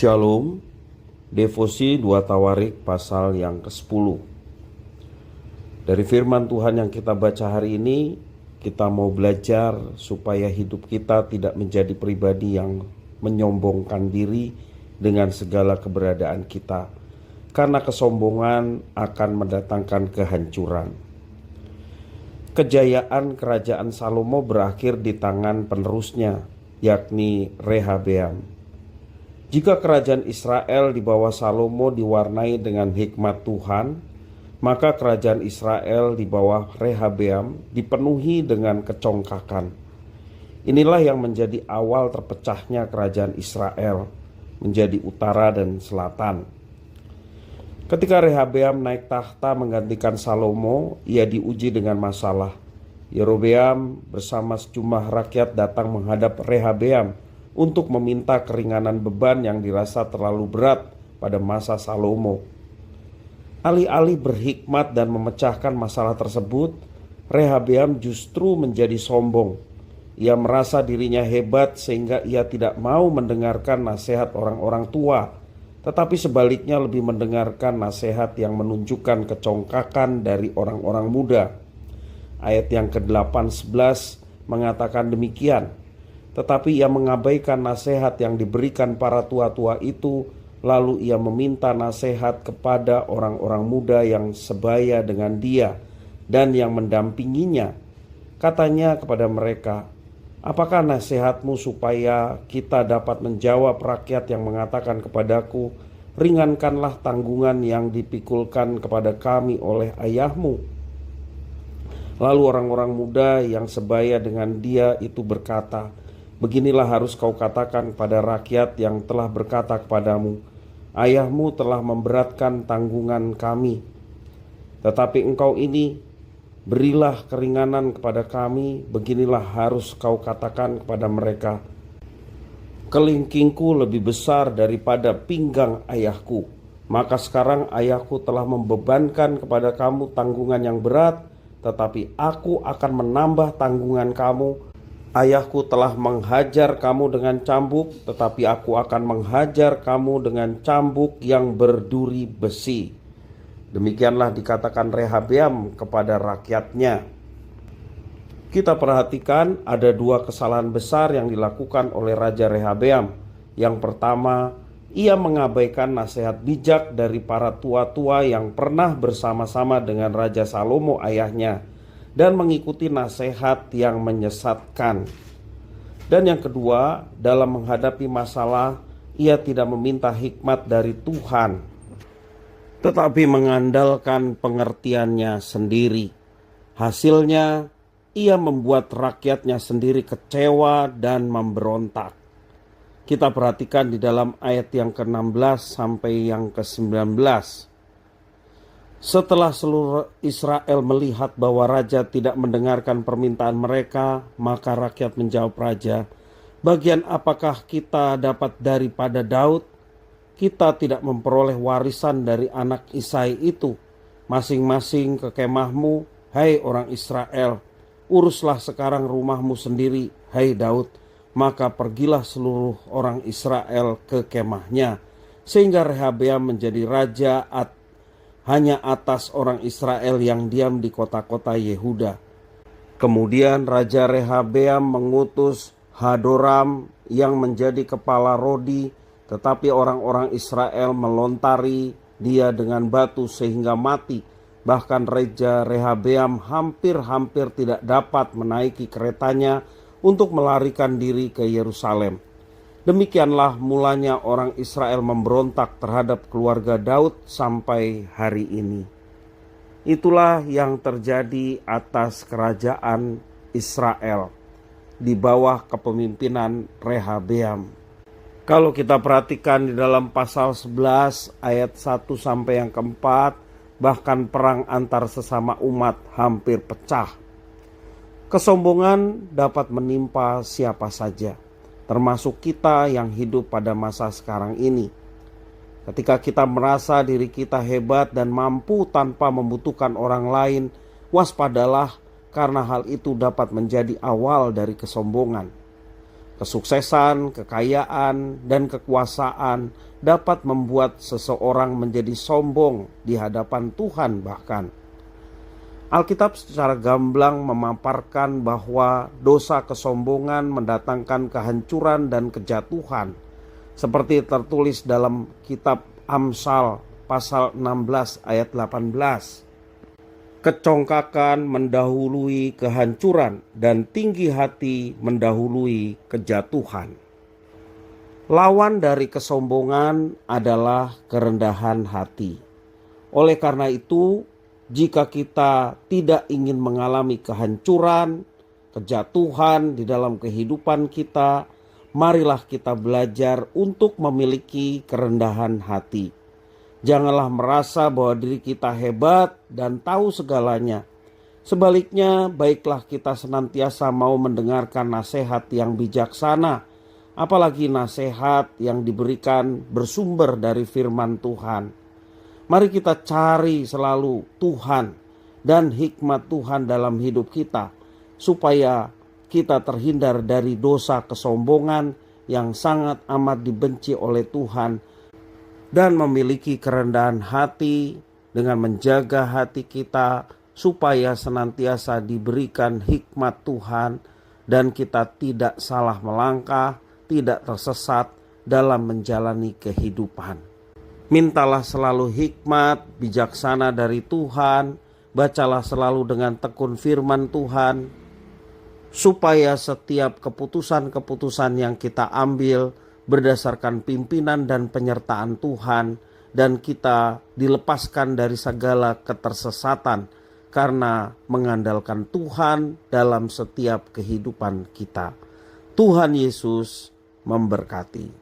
Shalom, Devosi 2 Tawarik pasal yang ke-10. Dari firman Tuhan yang kita baca hari ini, kita mau belajar supaya hidup kita tidak menjadi pribadi yang menyombongkan diri dengan segala keberadaan kita, karena kesombongan akan mendatangkan kehancuran. Kejayaan kerajaan Salomo berakhir di tangan penerusnya, yakni Rehabeam. Jika kerajaan Israel di bawah Salomo diwarnai dengan hikmat Tuhan, maka kerajaan Israel di bawah Rehabeam dipenuhi dengan kecongkakan. Inilah yang menjadi awal terpecahnya kerajaan Israel menjadi utara dan selatan. Ketika Rehabeam naik tahta menggantikan Salomo, ia diuji dengan masalah. Yerobeam bersama sejumlah rakyat datang menghadap Rehabeam untuk meminta keringanan beban yang dirasa terlalu berat pada masa Salomo. Alih-alih berhikmat dan memecahkan masalah tersebut, Rehabeam justru menjadi sombong. Ia merasa dirinya hebat sehingga ia tidak mau mendengarkan nasihat orang-orang tua, tetapi sebaliknya lebih mendengarkan nasihat yang menunjukkan kecongkakan dari orang-orang muda. Ayat yang ke-8-11 mengatakan demikian. Tetapi ia mengabaikan nasihat yang diberikan para tua-tua itu, lalu ia meminta nasihat kepada orang-orang muda yang sebaya dengan dia dan yang mendampinginya. Katanya kepada mereka, "Apakah nasihatmu supaya kita dapat menjawab rakyat yang mengatakan kepadaku, 'Ringankanlah tanggungan yang dipikulkan kepada kami oleh ayahmu'?" Lalu orang-orang muda yang sebaya dengan dia itu berkata, "Beginilah harus kau katakan kepada rakyat yang telah berkata kepadamu, 'Ayahmu telah memberatkan tanggungan kami.' Tetapi engkau ini, berilah keringanan kepada kami. Beginilah harus kau katakan kepada mereka, 'Kelingkingku lebih besar daripada pinggang ayahku. Maka sekarang ayahku telah membebankan kepada kamu tanggungan yang berat, tetapi aku akan menambah tanggungan kamu. Ayahku telah menghajar kamu dengan cambuk, tetapi aku akan menghajar kamu dengan cambuk yang berduri besi." Demikianlah dikatakan Rehabeam kepada rakyatnya. Kita perhatikan ada dua kesalahan besar yang dilakukan oleh Raja Rehabeam. Yang pertama, ia mengabaikan nasihat bijak dari para tua-tua yang pernah bersama-sama dengan Raja Salomo ayahnya dan mengikuti nasihat yang menyesatkan. Dan yang kedua, dalam menghadapi masalah, ia tidak meminta hikmat dari Tuhan, tetapi mengandalkan pengertiannya sendiri. Hasilnya, ia membuat rakyatnya sendiri kecewa dan memberontak. Kita perhatikan di dalam ayat yang ke-16 sampai yang ke-19. Setelah seluruh Israel melihat bahwa raja tidak mendengarkan permintaan mereka, maka rakyat menjawab raja, "Bagian apakah kita dapat daripada Daud? Kita tidak memperoleh warisan dari anak Isai itu. Masing-masing ke kemahmu, hai orang Israel. Uruslah sekarang rumahmu sendiri, hai Daud." Maka pergilah seluruh orang Israel ke kemahnya, sehingga Rehabeam menjadi raja hanya atas orang Israel yang diam di kota-kota Yehuda. Kemudian Raja Rehabeam mengutus Hadoram yang menjadi kepala Rodi, tetapi orang-orang Israel melontari dia dengan batu sehingga mati. Bahkan Raja Rehabeam hampir-hampir tidak dapat menaiki keretanya untuk melarikan diri ke Yerusalem. Demikianlah mulanya orang Israel memberontak terhadap keluarga Daud sampai hari ini. Itulah yang terjadi atas kerajaan Israel di bawah kepemimpinan Rehabeam. Kalau kita perhatikan di dalam pasal 11 ayat 1 sampai yang keempat, bahkan perang antar sesama umat hampir pecah. Kesombongan dapat menimpa siapa saja, termasuk kita yang hidup pada masa sekarang ini. Ketika kita merasa diri kita hebat dan mampu tanpa membutuhkan orang lain, waspadalah karena hal itu dapat menjadi awal dari kesombongan. Kesuksesan, kekayaan, dan kekuasaan dapat membuat seseorang menjadi sombong di hadapan Tuhan bahkan. Alkitab secara gamblang memaparkan bahwa dosa kesombongan mendatangkan kehancuran dan kejatuhan, seperti tertulis dalam kitab Amsal pasal 16 ayat 18. Kecongkakan mendahului kehancuran dan tinggi hati mendahului kejatuhan. Lawan dari kesombongan adalah kerendahan hati. Oleh karena itu, jika kita tidak ingin mengalami kehancuran, kejatuhan di dalam kehidupan kita, marilah kita belajar untuk memiliki kerendahan hati. Janganlah merasa bahwa diri kita hebat dan tahu segalanya. Sebaliknya, baiklah kita senantiasa mau mendengarkan nasihat yang bijaksana, apalagi nasihat yang diberikan bersumber dari firman Tuhan. Mari kita cari selalu Tuhan dan hikmat Tuhan dalam hidup kita, supaya kita terhindar dari dosa kesombongan yang sangat amat dibenci oleh Tuhan, dan memiliki kerendahan hati dengan menjaga hati kita supaya senantiasa diberikan hikmat Tuhan dan kita tidak salah melangkah, tidak tersesat dalam menjalani kehidupan. Mintalah selalu hikmat, bijaksana dari Tuhan, bacalah selalu dengan tekun firman Tuhan, supaya setiap keputusan-keputusan yang kita ambil berdasarkan pimpinan dan penyertaan Tuhan, dan kita dilepaskan dari segala ketersesatan karena mengandalkan Tuhan dalam setiap kehidupan kita. Tuhan Yesus memberkati.